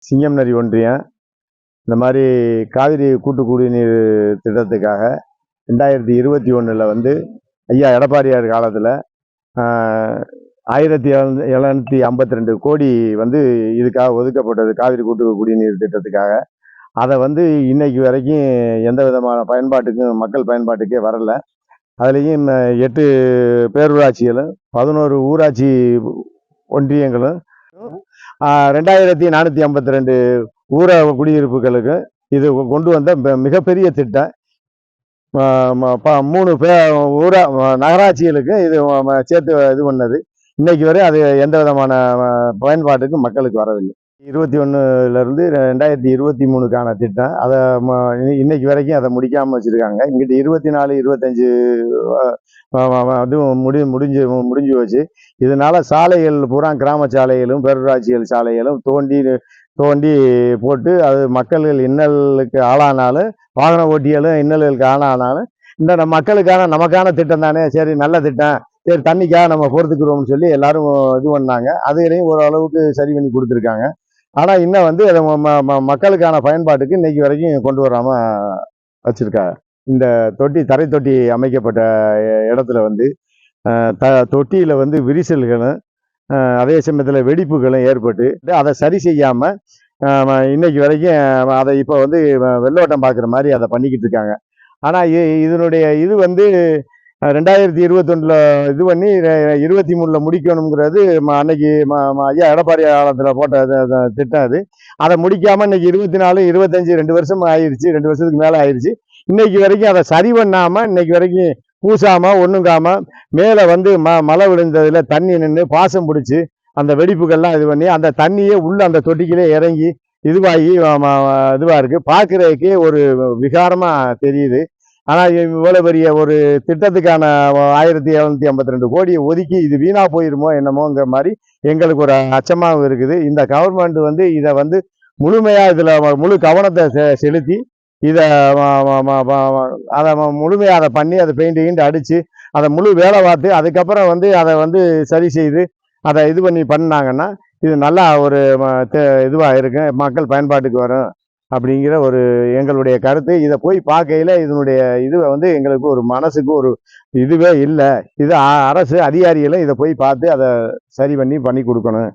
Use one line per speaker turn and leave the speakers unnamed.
சிங்கம்நரி ஒன்றியம் இந்த மாதிரி காவிரி கூட்டு குடிநீர் திட்டத்துக்காக 2021 வந்து ஐயா எடப்பாடியார் காலத்தில் 1752 கோடி வந்து இதுக்காக ஒதுக்கப்பட்டது காவிரி கூட்டு குடிநீர் திட்டத்துக்காக. அதை வந்து இன்னைக்கு வரைக்கும் எந்த விதமான பயன்பாட்டுக்கும் மக்கள் பயன்பாட்டுக்கே வரல. அதுலேயும் 8 பேரூராட்சிகளும் 11 ஊராட்சி ஒன்றியங்களும் 2452 ஊர குடியிருப்புகளுக்கு இது கொண்டு வந்த மிகப்பெரிய திட்டம். 3 நகராட்சிகளுக்கு இது சேர்த்து இது பண்ணது. இன்னைக்கு வரை அது எந்த விதமான பயன்பாட்டுக்கும் மக்களுக்கு வரவில்லை. 21லேருந்து 2023க்கான திட்டம். அதை இன்னைக்கு வரைக்கும் அதை முடிக்காமல் வச்சுருக்காங்க. இங்கிட்ட 24, 25 இதுவும் முடிஞ்சு போச்சு. இதனால சாலைகள் பூரா கிராம சாலைகளும் பேரூராட்சிகள் சாலைகளும் தோண்டி போட்டு அது மக்கள்கள் இன்னலுக்கு ஆளானாலும், வாகன ஓட்டிகளும் இன்னல்களுக்கு ஆளானாலும், இந்த மக்களுக்கான நமக்கான திட்டம் தானே, சரி நல்ல திட்டம், சரி தண்ணிக்காக நம்ம பொறுத்துக்கிறோம்னு சொல்லி எல்லாரும் இது பண்ணாங்க. அதையும் ஓரளவுக்கு சரி பண்ணி கொடுத்துருக்காங்க. ஆனால் இன்னும் வந்து அதை மக்களுக்கான பயன்பாட்டுக்கு இன்னைக்கு வரைக்கும் கொண்டு வராமல் வச்சுருக்காங்க. இந்த தரை தொட்டி அமைக்கப்பட்ட இடத்துல வந்து தொட்டியில் வந்து விரிசல்களும் அதே சமயத்தில் வெடிப்புகளும் ஏற்பட்டு அதை சரி செய்யாமல் இன்னைக்கு வரைக்கும் அதை இப்போ வந்து வெள்ளோட்டம் பார்க்குற மாதிரி அதை பண்ணிக்கிட்டு இருக்காங்க. ஆனால் இதனுடைய இது வந்து 2021 இது பண்ணி 23 முடிக்கணுங்கிறது அன்னைக்கு ஐயா எடப்பாடி காலத்தில் போட்ட திட்டம். அதை முடிக்காமல் இன்னைக்கு 24, 25 2 வருஷம் ஆயிடுச்சு, 2 வருஷத்துக்கு மேலே ஆயிடுச்சு. இன்னைக்கு வரைக்கும் அதை சரி பண்ணாமல் இன்னைக்கு வரைக்கும் பூசாமல் ஒண்ணுங்காம மேலே வந்து மழை விழுந்ததில் தண்ணி நின்று பாசம் பிடிச்சி அந்த வெடிப்புகள்லாம் இது பண்ணி அந்த தண்ணியே உள்ள அந்த தொட்டிக்கிலே இறங்கி இதுவாகி இதுவாக இருக்குது. பார்க்குறதுக்கே ஒரு விகாரமாக தெரியுது. ஆனால் இவ்வளோ பெரிய ஒரு திட்டத்துக்கான 1752 கோடியை ஒதுக்கி இது வீணாக போயிருமோ என்னமோங்கிற மாதிரி எங்களுக்கு ஒரு அச்சமாகவும் இருக்குது. இந்த கவர்மெண்ட் வந்து இதை வந்து முழுமையாக இதில் முழு கவனத்தை செலுத்தி இதை அதை முழுமையாக அதை பண்ணி அதை பெயிண்ட் அடித்து அதை முழு வேலை பார்த்து அதுக்கப்புறம் வந்து அதை வந்து சரி செய்து அதை இது பண்ணாங்கன்னா இது நல்லா ஒரு இதுவாக இருக்கும், மக்கள் பயன்பாட்டுக்கு வரும் அப்படிங்கிற ஒரு எங்களுடைய கருத்து. இதை போய் பார்க்கையில் இதனுடைய இது வந்து எங்களுக்கு ஒரு மனசுக்கு ஒரு இதுவே இல்லை. இது அரசு அதிகாரிகளும் இதை போய் பார்த்து அதை சரி பண்ணி கொடுக்கணும்.